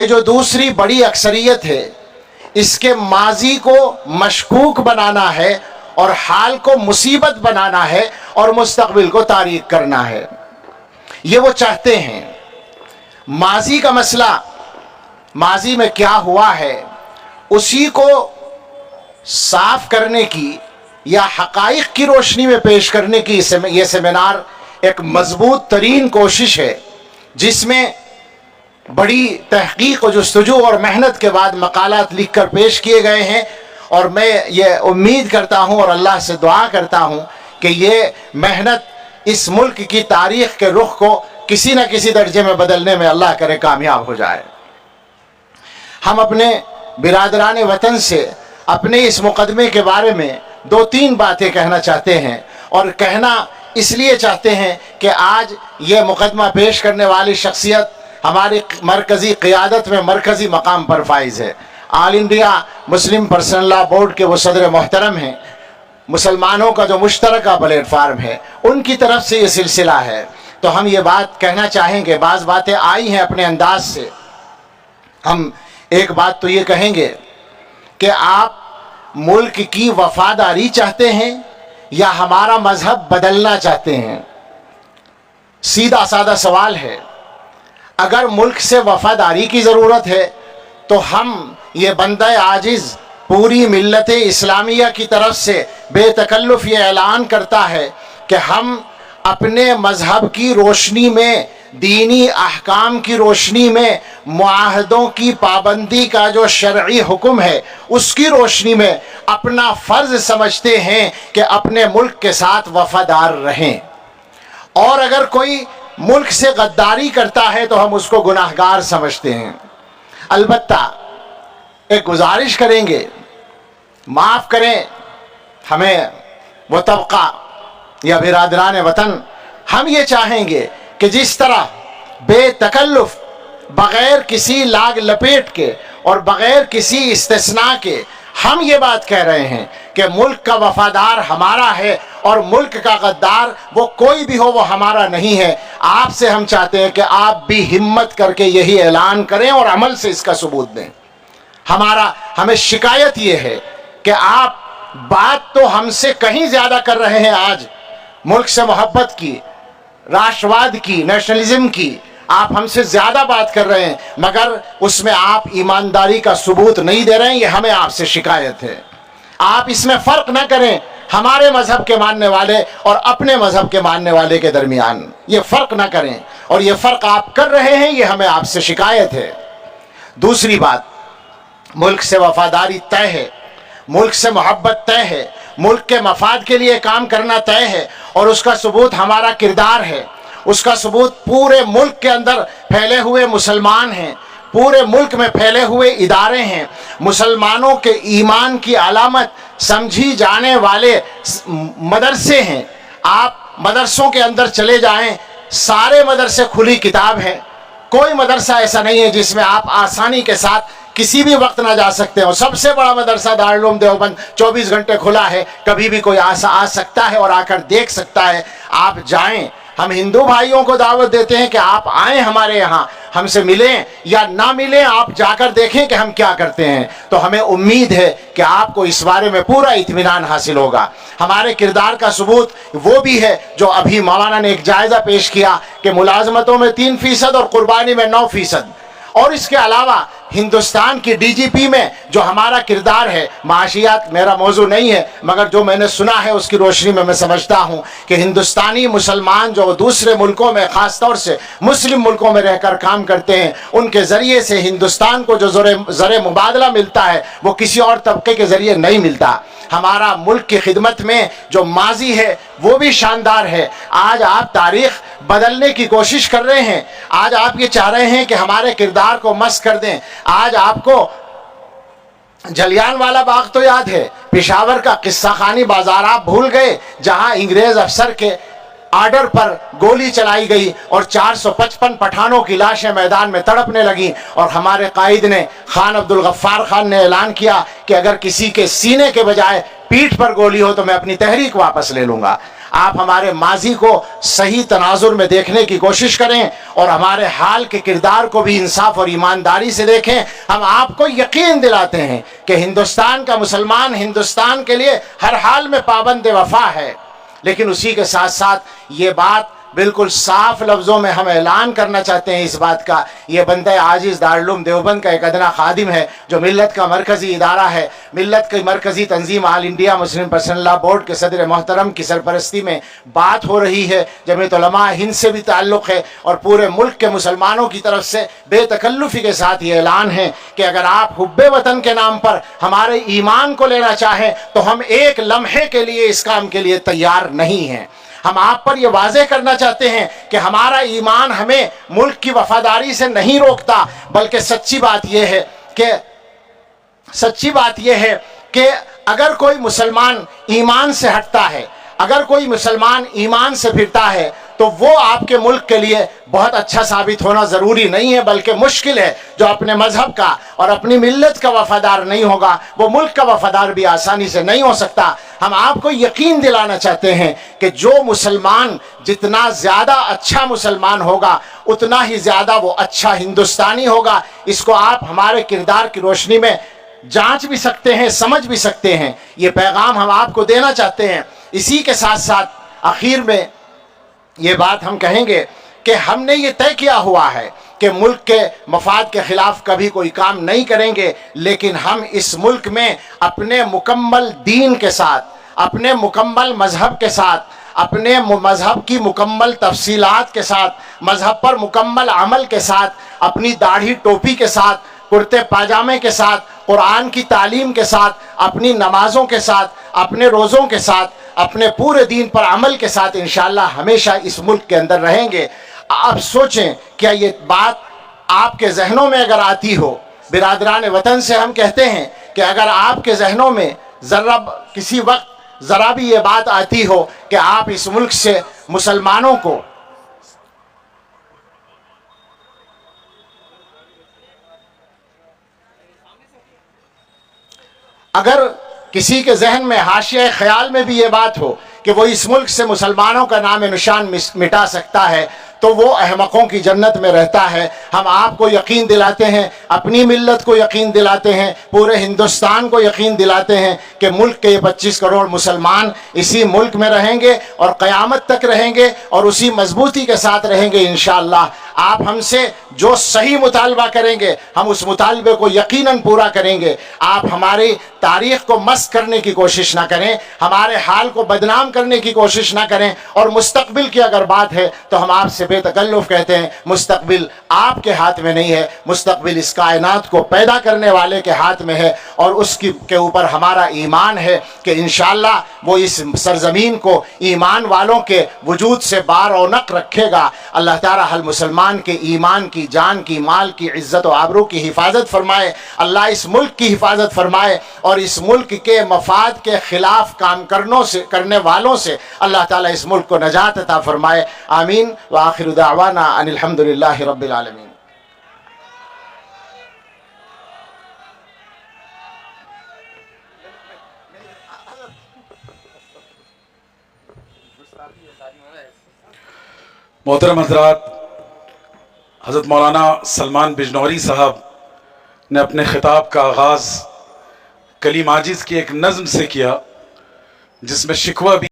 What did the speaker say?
जो दूसरी बड़ी अक्सरियत है, इसके माजी को मशकूक बनाना है और हाल को मुसीबत बनाना है और मुस्तकबिल को तारीक करना है। ये वो चाहते हैं। माजी का मसला, माजी में क्या हुआ है, उसी को साफ करने की या हकाइक की रोशनी में पेश करने की ये सेमिनार एक मजबूत तरीन कोशिश है, जिसमें बड़ी तहकीक और जुस्तजू और मेहनत के बाद मकालात लिख कर पेश किए गए हैं। और मैं ये उम्मीद करता हूँ और अल्लाह से दुआ करता हूँ कि ये मेहनत इस मुल्क की तारीख़ के रुख को किसी न किसी दर्जे में बदलने में अल्लाह करे कामयाब हो जाए। हम अपने बिरादरान वतन से अपने इस मुकदमे के बारे में दो तीन बातें कहना चाहते हैं, और कहना इसलिए चाहते हैं कि आज ये मुकदमा पेश करने वाली शख्सियत हमारी मरकज़ी क़ियादत में मरकज़ी मकाम पर फाइज है। All India Muslim personal law board के वो सदर मोहतरम हैं, मुसलमानों का जो मुश्तरका प्लेटफार्म है, उनकी तरफ से ये सिलसिला है। तो हम ये बात कहना चाहेंगे, बाज़ बातें आई हैं अपने अंदाज से। हम एक बात तो ये कहेंगे कि आप मुल्क की वफादारी चाहते हैं या हमारा मजहब बदलना चाहते हैं। सीधा सादा सवाल है। अगर मुल्क से वफादारी की ज़रूरत है तो हम ये बंदा आजिज़ पूरी मिल्लत इस्लामिया की तरफ से बेतकल्लुफ़ ये ऐलान करता है कि हम अपने मजहब की रोशनी में, दीनी अहकाम की रोशनी में, मुआहदों की पाबंदी का जो शरई हुक्म है उसकी रोशनी में अपना फ़र्ज़ समझते हैं कि अपने मुल्क के साथ वफ़ादार रहें। और अगर कोई मुल्क से गद्दारी करता है तो हम उसको गुनाहगार समझते हैं। अलबत्ता एक गुजारिश करेंगे, माफ़ करें हमें वो तबका या बिरादरान वतन, हम ये चाहेंगे कि जिस तरह बेतकल्लुफ़ बग़ैर किसी लाग लपेट के और बग़ैर किसी इस्तिस्ना के हम ये बात कह रहे हैं कि मुल्क का वफ़ादार हमारा है और मुल्क का गद्दार वो कोई भी हो वो हमारा नहीं है, आपसे हम चाहते हैं कि आप भी हिम्मत करके यही ऐलान करें और अमल से इसका सबूत दें। हमें शिकायत ये है कि आप बात तो हमसे कहीं ज़्यादा कर रहे हैं आज, मुल्क से मोहब्बत की, राष्ट्रवाद की, नेशनलिज्म की आप हमसे ज़्यादा बात कर रहे हैं, मगर उसमें आप ईमानदारी का सबूत नहीं दे रहे हैं। ये हमें आपसे शिकायत है। आप इसमें फ़र्क न करें हमारे मज़हब के मानने वाले और अपने मज़हब के मानने वाले के दरमियान, ये फ़र्क न करें, और ये फ़र्क आप कर रहे हैं, ये हमें आपसे शिकायत है। दूसरी बात, मुल्क से वफ़ादारी तय है, मुल्क से मोहब्बत तय है, मुल्क के मफाद के लिए काम करना तय है, और उसका सबूत हमारा किरदार है। उसका सबूत पूरे मुल्क के अंदर फैले हुए मुसलमान हैं, पूरे मुल्क में फैले हुए इदारे हैं, मुसलमानों के ईमान की अलामत समझी जाने वाले मदरसे हैं। आप मदरसों के अंदर चले जाएं, सारे मदरसे खुली किताब हैं। कोई मदरसा ऐसा नहीं है जिसमें आप आसानी के साथ किसी भी वक्त ना जा सकते हो। सबसे बड़ा मदरसा दारुल उलूम देवबंद 24 घंटे खुला है, कभी भी कोई आ सकता है और आकर देख सकता है। आप जाएं। हम हिंदू भाइयों को दावत देते हैं कि आप आएँ हमारे यहाँ, हमसे मिलें या ना मिलें, आप जाकर देखें कि हम क्या करते हैं। तो हमें उम्मीद है कि आपको इस बारे में पूरा इत्मीनान हासिल होगा। हमारे किरदार का सबूत वो भी है जो अभी मौलाना ने एक जायज़ा पेश किया कि मुलाजमतों में 3% और कुर्बानी में 9%। और इसके अलावा हिंदुस्तान की डीजीपी में जो हमारा किरदार है, माशियात मेरा मौजू नहीं है, मगर जो मैंने सुना है उसकी रोशनी में मैं समझता हूँ कि हिंदुस्तानी मुसलमान जो दूसरे मुल्कों में, ख़ास तौर से मुस्लिम मुल्कों में रहकर काम करते हैं, उनके ज़रिए से हिंदुस्तान को जो ज़र मुबादला मिलता है वो किसी और तबके के ज़रिए नहीं मिलता। हमारा मुल्क की खिदमत में जो माजी है वो भी शानदार है। आज आप तारीख़ बदलने की कोशिश कर रहे हैं, आज आप ये चाह रहे हैं कि हमारे किरदार को मस्ख़ कर दें। आज आपको जलियांवाला बाग तो याद है, पेशावर का किस्सा खानी बाजार आप भूल गए, जहां अंग्रेज अफसर के आर्डर पर गोली चलाई गई और 455 पठानों की लाशें मैदान में तड़पने लगीं, और हमारे कायद ने, खान अब्दुल गफ्फार खान ने ऐलान किया कि अगर किसी के सीने के बजाय पीठ पर गोली हो तो मैं अपनी तहरीक वापस ले लूँगा। آپ ہمارے ماضی کو صحیح تناظر میں دیکھنے کی کوشش کریں اور ہمارے حال کے کردار کو بھی انصاف اور ایمانداری سے دیکھیں۔ ہم آپ کو یقین دلاتے ہیں کہ ہندوستان کا مسلمان ہندوستان کے لیے ہر حال میں پابند وفا ہے، لیکن اسی کے ساتھ ساتھ یہ بات بالکل صاف لفظوں میں ہم اعلان کرنا چاہتے ہیں اس بات کا، یہ بندہ عاجز دارالعلوم دیوبند کا ایک ادنا خادم ہے جو ملت کا مرکزی ادارہ ہے، ملت کی مرکزی تنظیم all India Muslim personal law board کے صدر محترم کی سرپرستی میں بات ہو رہی ہے، جمعیت علماء ہند سے بھی تعلق ہے، اور پورے ملک کے مسلمانوں کی طرف سے بے تکلفی کے ساتھ یہ اعلان ہے کہ اگر آپ حب وطن کے نام پر ہمارے ایمان کو لینا چاہیں تو ہم ایک لمحے کے لیے اس کام کے لیے تیار نہیں ہیں۔ ہم آپ پر یہ واضح کرنا چاہتے ہیں کہ ہمارا ایمان ہمیں ملک کی وفاداری سے نہیں روکتا، بلکہ سچی بات یہ ہے کہ اگر کوئی مسلمان ایمان سے ہٹتا ہے، اگر کوئی مسلمان ایمان سے پھرتا ہے تو وہ آپ کے ملک کے لیے بہت اچھا ثابت ہونا ضروری نہیں ہے، بلکہ مشکل ہے۔ جو اپنے مذہب کا اور اپنی ملت کا وفادار نہیں ہوگا وہ ملک کا وفادار بھی آسانی سے نہیں ہو سکتا۔ ہم آپ کو یقین دلانا چاہتے ہیں کہ جو مسلمان جتنا زیادہ اچھا مسلمان ہوگا اتنا ہی زیادہ وہ اچھا ہندوستانی ہوگا۔ اس کو آپ ہمارے کردار کی روشنی میں جانچ بھی سکتے ہیں، سمجھ بھی سکتے ہیں۔ یہ پیغام ہم آپ کو دینا چاہتے ہیں۔ اسی کے ساتھ ساتھ آخر میں یہ بات ہم کہیں گے کہ ہم نے یہ طے کیا ہوا ہے کہ ملک کے مفاد کے خلاف کبھی کوئی کام نہیں کریں گے، لیکن ہم اس ملک میں اپنے مکمل دین کے ساتھ، اپنے مکمل مذہب کے ساتھ، اپنے مذہب کی مکمل تفصیلات کے ساتھ، مذہب پر مکمل عمل کے ساتھ، اپنی داڑھی ٹوپی کے ساتھ، کرتے پاجامے کے ساتھ، قرآن کی تعلیم کے ساتھ، اپنی نمازوں کے ساتھ، اپنے روزوں کے ساتھ، اپنے پورے دین پر عمل کے ساتھ انشاءاللہ ہمیشہ اس ملک کے اندر رہیں گے۔ آپ سوچیں کیا یہ بات آپ کے ذہنوں میں اگر آتی ہو، برادران وطن سے ہم کہتے ہیں کہ اگر آپ کے ذہنوں میں کسی وقت ذرا بھی یہ بات آتی ہو کہ آپ اس ملک سے مسلمانوں کو اگر کسی کے ذہن میں حاشیہ خیال میں بھی یہ بات ہو کہ وہ اس ملک سے مسلمانوں کا نام نشان مٹا سکتا ہے تو وہ احمقوں کی جنت میں رہتا ہے۔ ہم آپ کو یقین دلاتے ہیں، اپنی ملت کو یقین دلاتے ہیں، پورے ہندوستان کو یقین دلاتے ہیں کہ ملک کے 25 کروڑ مسلمان اسی ملک میں رہیں گے اور قیامت تک رہیں گے اور اسی مضبوطی کے ساتھ رہیں گے انشاءاللہ۔ آپ ہم سے جو صحیح مطالبہ کریں گے ہم اس مطالبے کو یقیناً پورا کریں گے۔ آپ ہماری تاریخ کو مسخ کرنے کی کوشش نہ کریں، ہمارے حال کو بدنام کرنے کی کوشش نہ کریں، اور مستقبل کی اگر بات ہے تو ہم آپ سے بے تکلف کہتے ہیں مستقبل آپ کے ہاتھ میں نہیں ہے، مستقبل اس کائنات کو پیدا کرنے والے کے ہاتھ میں ہے، اور اس کے اوپر ہمارا ایمان ہے کہ انشاءاللہ وہ اس سرزمین کو ایمان والوں کے وجود سے بار اونق رکھے گا۔ اللہ تعالیٰ ہر مسلمان کے ایمان کی، جان کی، مال کی، عزت و آبرو کی حفاظت فرمائے، اللہ اس ملک کی حفاظت فرمائے، اور اس ملک کے مفاد کے خلاف کام کرنے والوں سے اللہ تعالیٰ اس ملک کو نجات عطا فرمائے۔ آمین وآخر دعوانا ان الحمدللہ رب العالمین۔ محترم حضرات، حضرت مولانا سلمان بجنوری صاحب نے اپنے خطاب کا آغاز کلیم عاجز کی ایک نظم سے کیا جس میں شکوہ بھی